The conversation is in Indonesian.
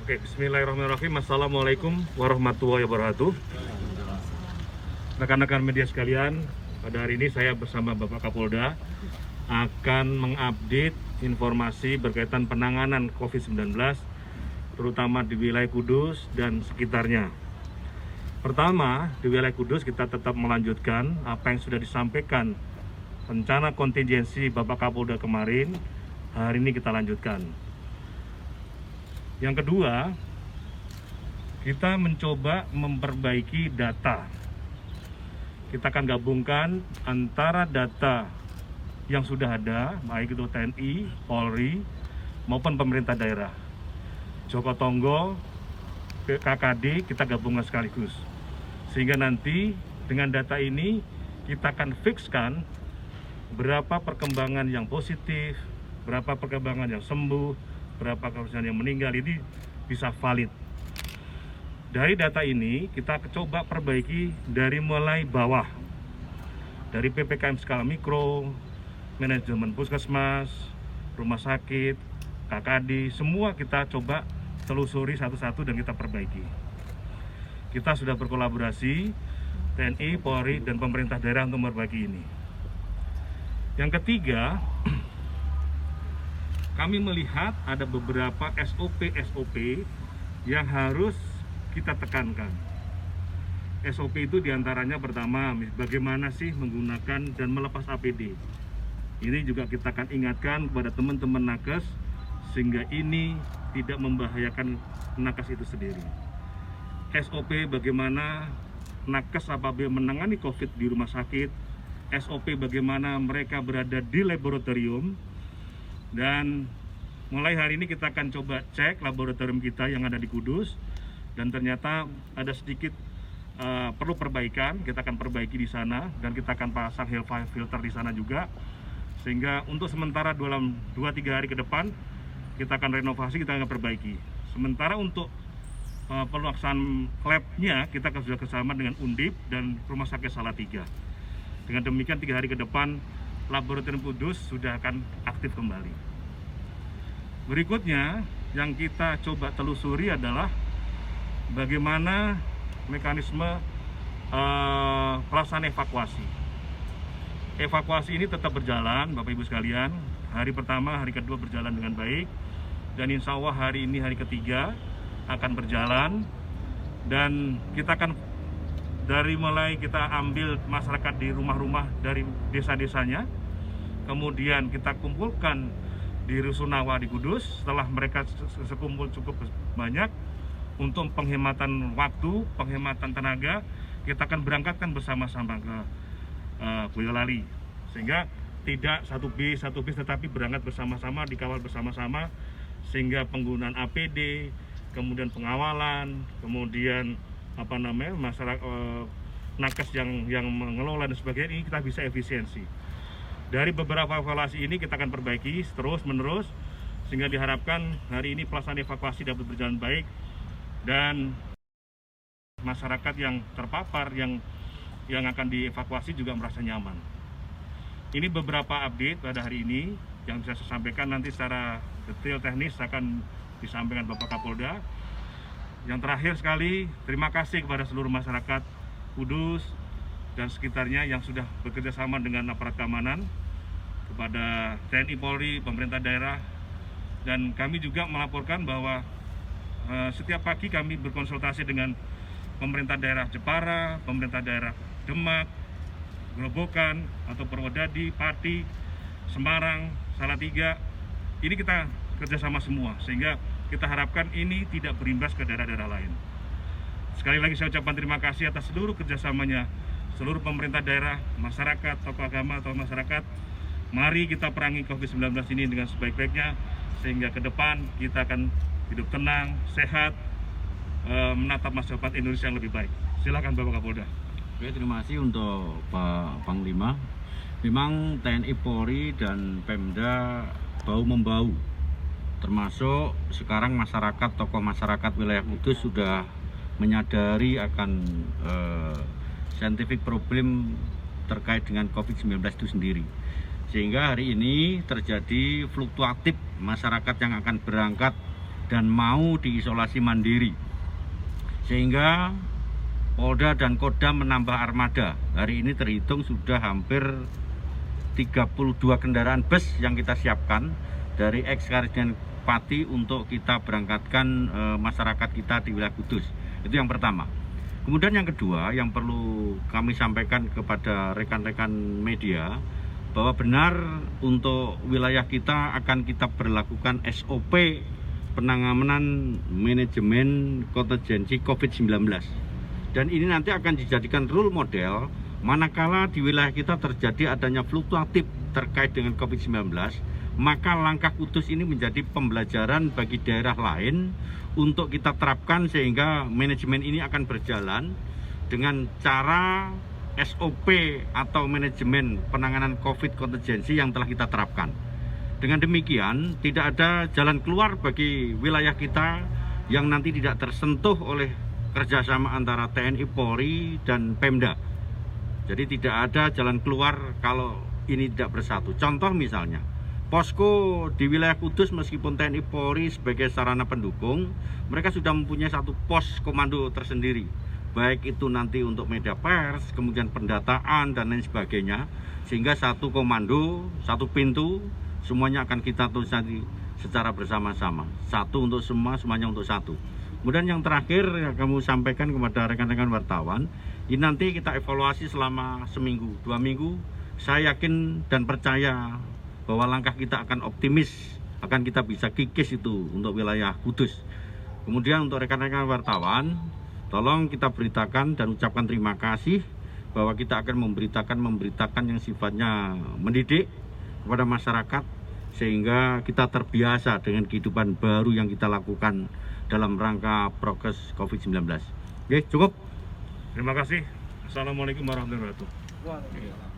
Oke, bismillahirrahmanirrahim. Assalamualaikum warahmatullahi wabarakatuh. Rekan-rekan media sekalian, pada hari ini saya bersama Bapak Kapolda akan mengupdate informasi berkaitan penanganan COVID-19, terutama di wilayah Kudus dan sekitarnya. Pertama, di wilayah Kudus kita tetap melanjutkan apa yang sudah disampaikan rencana kontingensi Bapak Kapolda kemarin. Hari ini kita lanjutkan. Yang kedua, kita mencoba memperbaiki data. Kita akan gabungkan antara data yang sudah ada, baik itu TNI, Polri, maupun pemerintah daerah. Joko Tonggo, KKD, kita gabungkan sekaligus. Sehingga nanti dengan data ini kita akan fixkan berapa perkembangan yang positif, berapa perkembangan yang sembuh, berapa korban yang meninggal, ini bisa valid. Dari data ini kita coba perbaiki dari mulai bawah, dari PPKM skala mikro, manajemen puskesmas, rumah sakit, KKD, semua kita coba telusuri satu-satu dan kita perbaiki. Kita sudah berkolaborasi TNI, Polri, dan pemerintah daerah untuk memperbaiki ini. Yang ketiga, kami melihat ada beberapa SOP yang harus kita tekankan. SOP itu diantaranya pertama, bagaimana sih menggunakan dan melepas APD. Ini juga kita akan ingatkan kepada teman-teman nakes, sehingga ini tidak membahayakan nakes itu sendiri. SOP bagaimana nakes apabila menangani COVID di rumah sakit, SOP bagaimana mereka berada di laboratorium. Dan mulai hari ini kita akan coba cek laboratorium kita yang ada di Kudus, dan ternyata ada sedikit perlu perbaikan. Kita akan perbaiki di sana dan kita akan pasang HEPA filter di sana juga, sehingga untuk sementara dalam 2-3 hari ke depan kita akan renovasi, kita akan perbaiki. Sementara untuk pelaksanaan labnya kita akan sudah bersama dengan Undip dan Rumah Sakit Salatiga. Dengan demikian 3 hari ke depan laboratorium Kudus sudah akan aktif kembali. Berikutnya yang kita coba telusuri adalah bagaimana mekanisme pelaksanaan evakuasi. Evakuasi ini tetap berjalan, Bapak Ibu sekalian. Hari pertama, hari kedua berjalan dengan baik, dan insya Allah hari ini hari ketiga akan berjalan. Dan kita akan dari mulai kita ambil masyarakat di rumah-rumah dari desa-desanya, kemudian kita kumpulkan di Rusunawa di Kudus. Setelah mereka sekumpul cukup banyak, untuk penghematan waktu, penghematan tenaga, kita akan berangkatkan bersama-sama ke Boyolali, sehingga tidak satu bis tetapi berangkat bersama-sama, dikawal bersama-sama, sehingga penggunaan APD, kemudian pengawalan, kemudian masyarakat nakes yang mengelola dan sebagainya, ini kita bisa efisiensi. Dari beberapa evaluasi ini kita akan perbaiki terus menerus, sehingga diharapkan hari ini pelaksanaan evakuasi dapat berjalan baik dan masyarakat yang terpapar yang akan dievakuasi juga merasa nyaman. Ini beberapa update pada hari ini yang bisa saya sampaikan. Nanti secara detail teknis akan disampaikan Bapak Kapolda. Yang terakhir sekali, terima kasih kepada seluruh masyarakat Kudus dan sekitarnya yang sudah bekerja sama dengan aparat keamanan, kepada TNI, Polri, pemerintah daerah. Dan kami juga melaporkan bahwa setiap pagi kami berkonsultasi dengan pemerintah daerah Jepara, pemerintah daerah Demak, Grobogan, atau Purwodadi, Pati, Semarang, Salatiga. Ini kita kerjasama semua, sehingga kita harapkan ini tidak berimbas ke daerah-daerah lain. Sekali lagi saya ucapkan terima kasih atas seluruh kerjasamanya seluruh pemerintah daerah, masyarakat, tokoh agama, atau masyarakat. Mari kita perangi COVID-19 ini dengan sebaik-baiknya, sehingga ke depan kita akan hidup tenang, sehat, menatap masa depan Indonesia yang lebih baik. Silakan Bapak Kapolda. Oke, terima kasih untuk Pak Panglima. Memang TNI, Polri, dan Pemda bau-membau. Termasuk sekarang masyarakat, tokoh masyarakat wilayah Kudus sudah menyadari akan scientific problem terkait dengan COVID-19 itu sendiri. Sehingga hari ini terjadi fluktuatif masyarakat yang akan berangkat dan mau diisolasi mandiri. Sehingga Polda dan Kodam menambah armada. Hari ini terhitung sudah hampir 32 kendaraan bus yang kita siapkan dari Kabupaten Pati untuk kita berangkatkan masyarakat kita di wilayah Kudus. Itu yang pertama. Kemudian yang kedua yang perlu kami sampaikan kepada rekan-rekan media, bahwa benar untuk wilayah kita akan kita berlakukan SOP penanganan manajemen kontingensi COVID-19. Dan ini nanti akan dijadikan role model manakala di wilayah kita terjadi adanya fluktuatif terkait dengan COVID-19, maka langkah Kudus ini menjadi pembelajaran bagi daerah lain untuk kita terapkan, sehingga manajemen ini akan berjalan dengan cara SOP atau manajemen penanganan COVID kontingensi yang telah kita terapkan. Dengan demikian, tidak ada jalan keluar bagi wilayah kita yang nanti tidak tersentuh oleh kerjasama antara TNI, Polri, dan Pemda. Jadi tidak ada jalan keluar kalau ini tidak bersatu. Contoh misalnya, posko di wilayah Kudus meskipun TNI, Polri sebagai sarana pendukung, mereka sudah mempunyai satu pos komando tersendiri. Baik itu nanti untuk media pers, kemudian pendataan, dan lain sebagainya. Sehingga satu komando, satu pintu, semuanya akan kita tulis nanti secara bersama-sama. Satu untuk semua, semuanya untuk satu. Kemudian yang terakhir yang kamu sampaikan kepada rekan-rekan wartawan, ini nanti kita evaluasi selama seminggu, 2 minggu. Saya yakin dan percaya bahwa langkah kita akan optimis, akan kita bisa kikis itu untuk wilayah Kudus. Kemudian untuk rekan-rekan wartawan, tolong kita beritakan dan ucapkan terima kasih bahwa kita akan memberitakan yang sifatnya mendidik kepada masyarakat, sehingga kita terbiasa dengan kehidupan baru yang kita lakukan dalam rangka prokes COVID-19. Oke, cukup. Terima kasih. Assalamualaikum warahmatullahi wabarakatuh.